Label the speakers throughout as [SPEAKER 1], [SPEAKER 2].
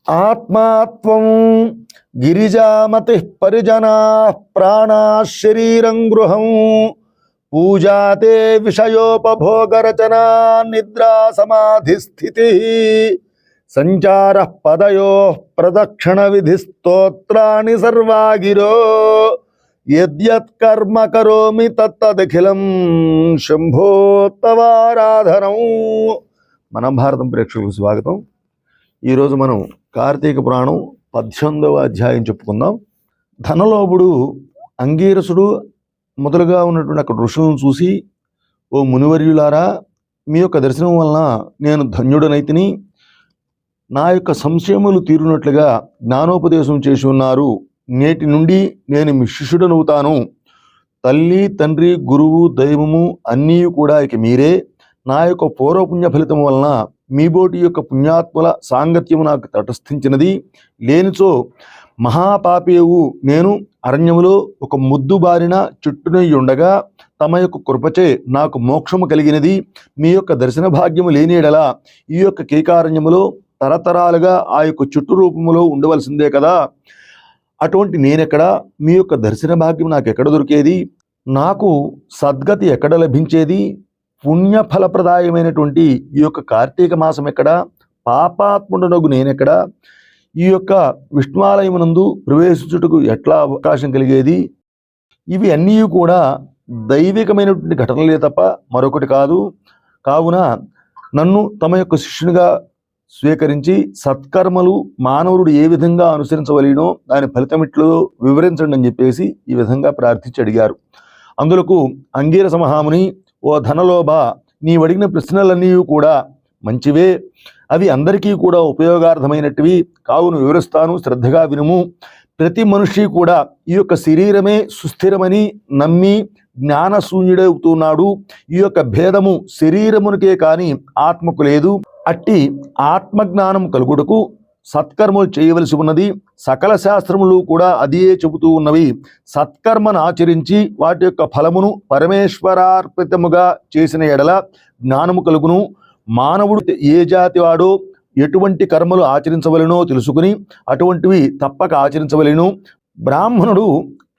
[SPEAKER 1] ఆత్మాత్వం గిరిజామతి పరిజనా ప్రాణా శరీరం గృహం పూజాతే విషయోపభోగరచనా నిద్రా సమాధి స్థితి సంచార పదయో ప్రదక్షిణ విధి స్తోత్రాన్ని సర్వాగిరో యద్యత్ కర్మ కరోమి తత్తదఖిలం శంభో తవారాధనం. మన భారతం ప్రేక్షకులకు స్వాగతం. ఈరోజు మనం కార్తీక పురాణం 18వ అధ్యాయం చెప్పుకుందాం. ధనలోభుడు అంగీరసుడు మొదలుగా ఉన్నటువంటి అక్కడ ఋషులను చూసి, ఓ మునివర్యులారా, మీ యొక్క దర్శనం వలన నేను ధన్యుడనైతిని, నా యొక్క సంశయములు తీరునట్లుగా జ్ఞానోపదేశం చేసి ఉన్నారు. నేటి నుండి నేను మీ శిష్యుడనవుతాను. తల్లి తండ్రి గురువు దైవము అన్నీ కూడా ఇక మీరే. నా యొక్క పూర్వపుణ్య ఫలితం వలన మీ బోటి యొక్క పుణ్యాత్ముల సాంగత్యము నాకు తటస్థించినది. లేనిచో మహాపాపేవు నేను అరణ్యములో ఒక ముద్దు బారిన చుట్టునై ఉండగా తమ యొక్క కృపచే నాకు మోక్షము కలిగినది. మీ యొక్క దర్శన భాగ్యము లేనియడలా ఈ యొక్క కేకారణ్యములో తరతరాలుగా ఆ యొక్క చుట్టు రూపములో ఉండవలసిందే కదా. అటువంటి నేనెక్కడ, మీ యొక్క దర్శన భాగ్యం నాకు ఎక్కడ దొరికేది? నాకు సద్గతి ఎక్కడ లభించేది? పుణ్య ఫలప్రదాయమైనటువంటి ఈ యొక్క కార్తీక మాసం ఎక్కడ? పాపాత్ముడనగు నేనెక్కడ? ఈ యొక్క విష్ణువాలయమునందు ప్రవేశించుటకు ఎట్లా అవకాశం కలిగేది? ఇవి అన్నీ కూడా దైవికమైనటువంటి ఘటనలే తప్ప మరొకటి కాదు. కావున నన్ను తమ యొక్క శిష్యునిగా స్వీకరించి సత్కర్మలు మానవుడు ఏ విధంగా అనుసరించవలేనో దాని ఫలితమిట్లో వివరించండి అని చెప్పేసి ఈ విధంగా ప్రార్థించి అడిగారు. అందులకు అంగీరస మహాముని, ఓ ధనలోభ, నీవు అడిగిన ప్రశ్నలన్నీ కూడా మంచివే, అవి అందరికీ కూడా ఉపయోగార్థమైనటివి. కావును వివరిస్తాను, శ్రద్ధగా వినుము. ప్రతి మనిషి కూడా ఈ యొక్క శరీరమే సుస్థిరమని నమ్మి జ్ఞానశూన్యుడవుతున్నాడు. ఈ యొక్క భేదము శరీరమునికే కాని ఆత్మకు లేదు. అట్టి ఆత్మజ్ఞానం కలుగుటకు సత్కర్మలు చేయవలసి ఉన్నది. సకల శాస్త్రములు కూడా అదే చెబుతూ ఉన్నవి. సత్కర్మను ఆచరించి వాటి యొక్క ఫలమును పరమేశ్వరార్పితముగా చేసిన ఎడల జ్ఞానము కలుగును. మానవుడు ఏ జాతి వాడో ఎటువంటి కర్మలు ఆచరించవలెనో తెలుసుకుని అటువంటివి తప్పక ఆచరించవలెను. బ్రాహ్మణుడు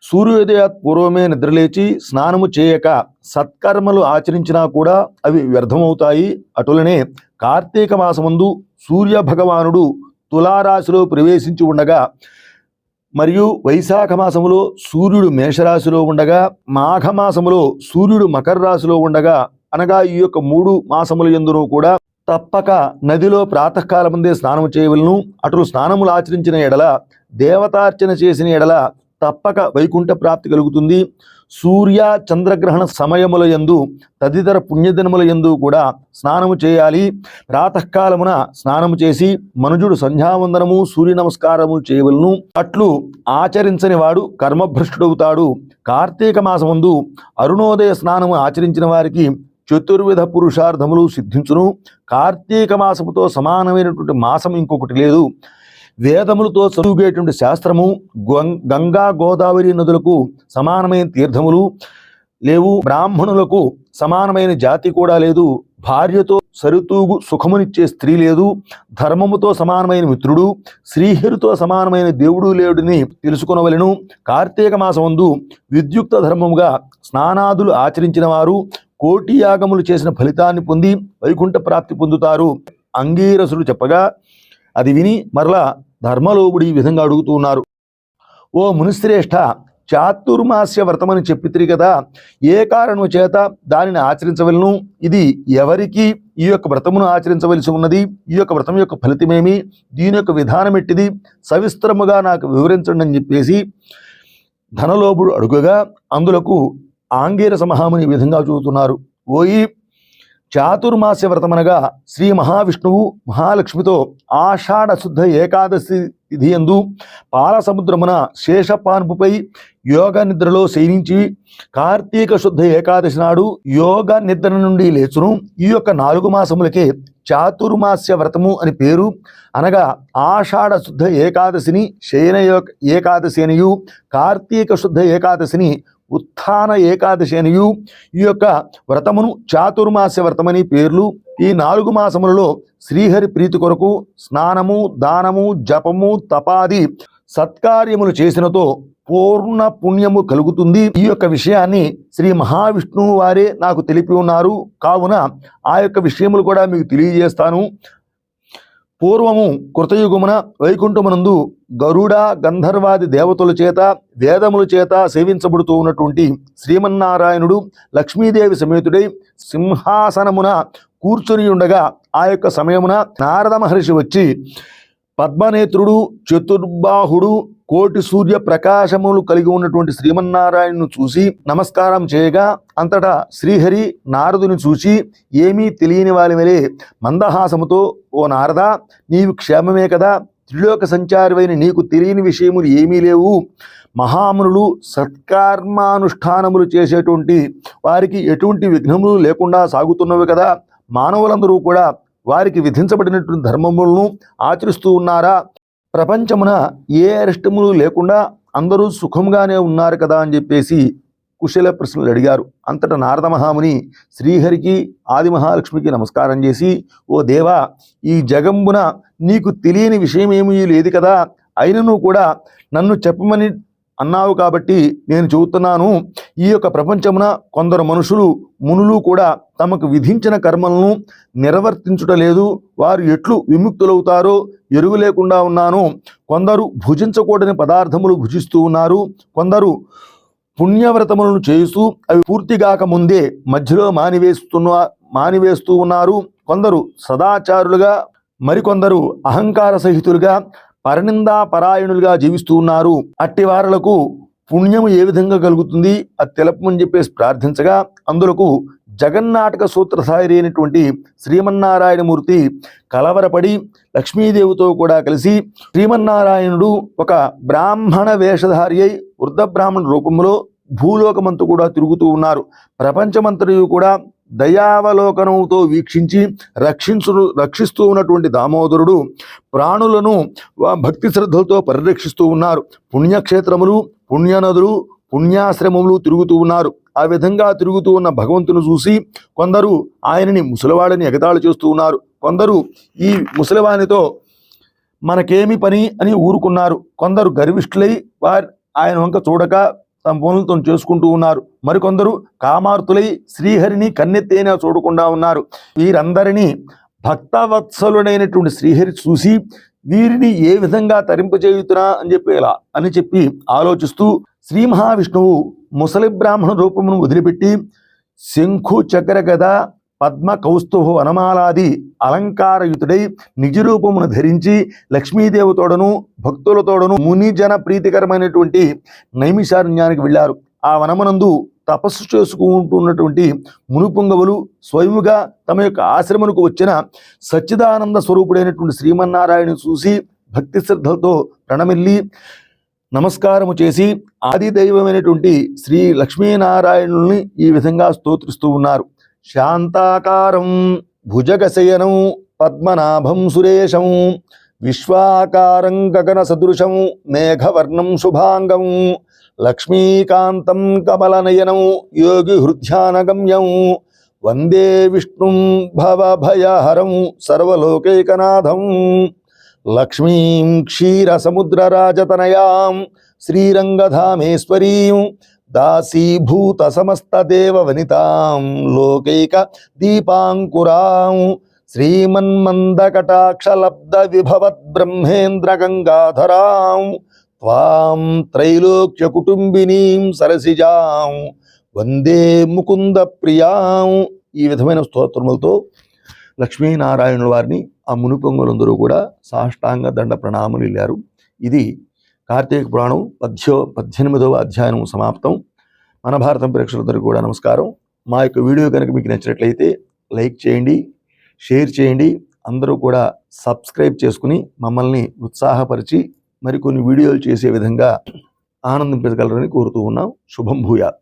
[SPEAKER 1] సూర్యోదయాత్ పూర్వమే నిద్రలేచి స్నానము చేయక సత్కర్మలు ఆచరించినా కూడా అవి వ్యర్థమవుతాయి. అటులనే కార్తీక మాసమందు సూర్య భగవానుడు తులారాశిలో ప్రవేశించి ఉండగా, మరియు వైశాఖ మాసములో సూర్యుడు మేషరాశిలో ఉండగా, మాఘమాసములో సూర్యుడు మకర రాశిలో ఉండగా, అనగా ఈ యొక్క 3 మాసముల యందును కూడా తప్పక నదిలో ప్రాతకాలముందే స్నానము చేయవలను. అటులు స్నానములు ఆచరించిన ఎడల, దేవతార్చన చేసిన ఎడల తప్పక వైకుంఠ ప్రాప్తి కలుగుతుంది. సూర్య చంద్రగ్రహణ సమయముల యందు తదితర పుణ్యదినముల యందు కూడా స్నానము చేయాలి. ప్రాతకాలమున స్నానము చేసి మనుజుడు సంధ్యావందనము సూర్య నమస్కారము చేయవలను. అట్లు ఆచరించని వాడు కర్మభ్రష్టుడవుతాడు. కార్తీక మాసమందు అరుణోదయ స్నానము ఆచరించిన వారికి చతుర్విధ పురుషార్థములు సిద్ధించును. కార్తీక మాసముతో సమానమైనటువంటి మాసం ఇంకొకటి లేదు. వేదములతో చదువుగేటువంటి శాస్త్రము, గంగా గోదావరి నదులకు సమానమైన తీర్థములు లేవు. బ్రాహ్మణులకు సమానమైన జాతి కూడా లేదు. భార్యతో సరితూగు సుఖమునిచ్చే స్త్రీ లేదు. ధర్మముతో సమానమైన మిత్రుడు, శ్రీహరితో సమానమైన దేవుడు లేడుని తెలుసుకొనవలెను. కార్తీక మాసమందు విద్యుక్త ధర్మముగా స్నానాదులు ఆచరించిన వారు కోటి యాగములు చేసిన ఫలితాన్ని పొంది వైకుంఠ ప్రాప్తి పొందుతారు. అంగీరసుడు చెప్పగా అది విని మరలా ధర్మలోబుడు ఈ విధంగా అడుగుతున్నారు. ఓ మునిశ్రేష్ఠ, చాతుర్మాస్య వ్రతమని చెప్పితిరి కదా, ఏ కారణము చేత దానిని ఆచరించవలను? ఇది ఎవరికి ఈ యొక్క వ్రతమును ఆచరించవలసి ఉన్నది? ఈ యొక్క వ్రతం యొక్క ఫలితమేమి? దీని యొక్క విధానం ఎట్టిది? సవిస్తరముగా నాకు వివరించండి అని చెప్పేసి ధనలోభుడు అడుగగా, అందులకు ఆంగీరస మహాముని ఈ విధంగా చూస్తున్నారు. ఓయి, చాతుర్మాస్య వ్రతమనగా శ్రీ మహావిష్ణువు మహాలక్ష్మితో ఆషాఢ శుద్ధ ఏకాదశి తిథియందు పాలసముద్రమున శేషపాన్పుపై యోగ నిద్రలో శయనించి కార్తీక శుద్ధ ఏకాదశి నాడు యోగ నిద్ర నుండి లేచును. ఈ యొక్క 4 మాసములకే చాతుర్మాస్య వ్రతము అని పేరు. అనగా ఆషాఢ శుద్ధ ఏకాదశిని శయన ఏకాదశి అనియు, కార్తీక శుద్ధ ఏకాదశిని ఉత్థాన ఏకాదశి అనియు, ఈ యొక్క వ్రతమును చాతుర్మాస్య వ్రతమని పేర్లు. ఈ 4 మాసములలో శ్రీహరి ప్రీతి కొరకు స్నానము, దానము, జపము, తపాది సత్కార్యములు చేసినతో పూర్ణ పుణ్యము కలుగుతుంది. ఈ యొక్క విషయాన్ని శ్రీ మహావిష్ణువు వారే నాకు తెలిపి ఉన్నారు. కావున ఆ యొక్క విషయములు కూడా మీకు తెలియజేస్తాను. పూర్వము కృతయుగమున వైకుంఠమునందు గరుడ గంధర్వాది దేవతల చేత వేదముల చేత సేవించబడుతూ ఉన్నటువంటి శ్రీమన్నారాయణుడు లక్ష్మీదేవి సమేతుడై సింహాసనమున కూర్చొని ఉండగా ఆ యొక్క సమయమున నారద మహర్షి వచ్చి పద్మనేత్రుడు, చతుర్బాహుడు, కోటి సూర్య ప్రకాశములు కలిగి ఉన్నటువంటి శ్రీమన్నారాయణను చూసి నమస్కారం చేయగా అంతటా శ్రీహరి నారదుని చూసి ఏమీ తెలియని వారి మందహాసముతో, ఓ నారద, నీవు క్షేమమే కదా, త్రిలోక సంచారివైన నీకు తెలియని విషయములు ఏమీ లేవు. మహామునులు సత్కర్మానుష్ఠానములు చేసేటువంటి వారికి ఎటువంటి విఘ్నములు లేకుండా సాగుతున్నవి కదా. మానవులందరూ కూడా వారికి విధించబడినటువంటి ధర్మములను ఆచరిస్తూ ఉన్నారా? ప్రపంచమున ఏ అరిష్టములు లేకుండా అందరూ సుఖంగానే ఉన్నారు కదా అని చెప్పేసి కుశల ప్రశ్నలు అడిగారు. అంతటా నారద మహాముని శ్రీహరికి, ఆది మహాలక్ష్మికి నమస్కారం చేసి, ఓ దేవా, ఈ జగంబున నీకు తెలియని విషయం ఏమీ లేదు కదా, అయినను కూడా నన్ను చెప్పమని అన్నావు కాబట్టి నేను చెబుతున్నాను. ఈ యొక్క ప్రపంచమున కొందరు మనుషులు, మునులు కూడా తమకు విధించిన కర్మలను నిర్వర్తించుటలేదు. వారు ఎట్లు విముక్తులవుతారో ఎరుగు లేకుండా ఉన్నాను. కొందరు భుజించకూడని పదార్థములు భుజిస్తూ ఉన్నారు. కొందరు పుణ్యవ్రతములను చేస్తూ అవి పూర్తిగాక ముందే మధ్యలో మానివేస్తూ ఉన్నారు. కొందరు సదాచారులుగా, మరికొందరు అహంకార సహితులుగా, పరనిందా పరాయణులుగా జీవిస్తూ ఉన్నారు. అట్టి వారులకు పుణ్యము ఏ విధంగా కలుగుతుంది అది తెలపమని చెప్పేసి ప్రార్థించగా అందులకు జగన్నాటక సూత్రధారి అయినటువంటి శ్రీమన్నారాయణమూర్తి కలవరపడి లక్ష్మీదేవితో కూడా కలిసి శ్రీమన్నారాయణుడు ఒక బ్రాహ్మణ వేషధారి అయి వృద్ధ బ్రాహ్మణ రూపంలో భూలోకమంతా కూడా తిరుగుతూ ఉన్నారు. ప్రపంచమంతయు కూడా దయావలోకనంతో వీక్షించి రక్షిస్తూ ఉన్నటువంటి దామోదరుడు ప్రాణులను భక్తి శ్రద్ధలతో పరిరక్షిస్తూ ఉన్నారు. పుణ్యక్షేత్రములు, పుణ్యనదులు, పుణ్యాశ్రమములు తిరుగుతూ ఉన్నారు. ఆ విధంగా తిరుగుతూ ఉన్న భగవంతుని చూసి కొందరు ఆయనని ముసలివాడని ఎగతాళి చేస్తూ ఉన్నారు. కొందరు ఈ ముసలివానితో మనకేమి పని అని ఊరుకున్నారు. కొందరు గర్విష్ఠులై ఆయన వంక చూడక తమ పనులతో చేసుకుంటూ ఉన్నారు. మరికొందరు కామార్తులై శ్రీహరిని కన్నెత్తైనా చూడకుండా ఉన్నారు. వీరందరినీ భక్తవత్సలుడైనటువంటి శ్రీహరి చూసి వీరిని ఏ విధంగా తరింపచేయుతున్నా అని చెప్పి ఆలోచిస్తూ శ్రీ మహావిష్ణువు ముసలి బ్రాహ్మణ రూపమును వదిలిపెట్టి శంఖు, చక్ర, గద, పద్మ, కౌస్తుభ, వనమాలాది అలంకారయుతుడై నిజ రూపమును ధరించి లక్ష్మీదేవితోడను భక్తులతోడను మునిజన ప్రీతికరమైనటువంటి నైమిషారణ్యానికి వెళ్ళారు. ఆ వనమునందు తపస్సు చేసుకుంటున్నటువంటి మునుపుంగవులు స్వయముగా తమ యొక్క ఆశ్రమమునకు వచ్చిన సచ్చిదానంద స్వరూపుడైనటువంటి శ్రీమన్నారాయణ చూసి భక్తి శ్రద్ధలతో ప్రణమిల్లి నమస్కారము చేసి ఆది దైవమైనటువంటి శ్రీ లక్ష్మీనారాయణుల్ని ఈ విధంగా స్తోత్రిస్తూ ఉన్నారు. శాంతాకారం భుజగశయనం పద్మనాభం సురేశం విశ్వాకారం గగన సదృశం మేఘవర్ణం శుభాంగం లక్ష్మీకాంతం కమలనయనం యోగి హృద్యానగమ్యం వందే విష్ణుం భవభయహరం సర్వలోకైకనాథం లక్ష్మీం క్షీరసముద్రరాజతనయాం శ్రీరంగధామేశ్వరీం దాసీభూత సమస్త దేవ వనితాం లోకైక దీపాంకురాం శ్రీమన్మందకటాక్షలబ్ధ విభవత్ బ్రహ్మేంద్ర గంగాధరాం త్వాం త్రైలోక్య కుటుంబినీం సరసిజాం వందే ముకుంద ప్రియాం. ఈ విధమైన స్తోత్రములతో లక్ష్మీనారాయణుల వారిని ఆ మునిపొంగులందరూ కూడా సాష్టాంగ దండ ప్రణామములు వెళ్ళారు. ఇది కార్తీక పురాణం 18వ అధ్యాయం సమాప్తం. మన భారతం ప్రేక్షకులందరికీ కూడా నమస్కారం. మా యొక్క వీడియో కనుక మీకు నచ్చినట్లయితే లైక్ చేయండి, షేర్ చేయండి. అందరూ కూడా సబ్స్క్రైబ్ చేసుకుని మమ్మల్ని ఉత్సాహపరిచి మరికొన్ని వీడియోలు చేసే విధంగా ఆనందించగలరని కోరుతూ ఉన్నాం. శుభం భూయాత్.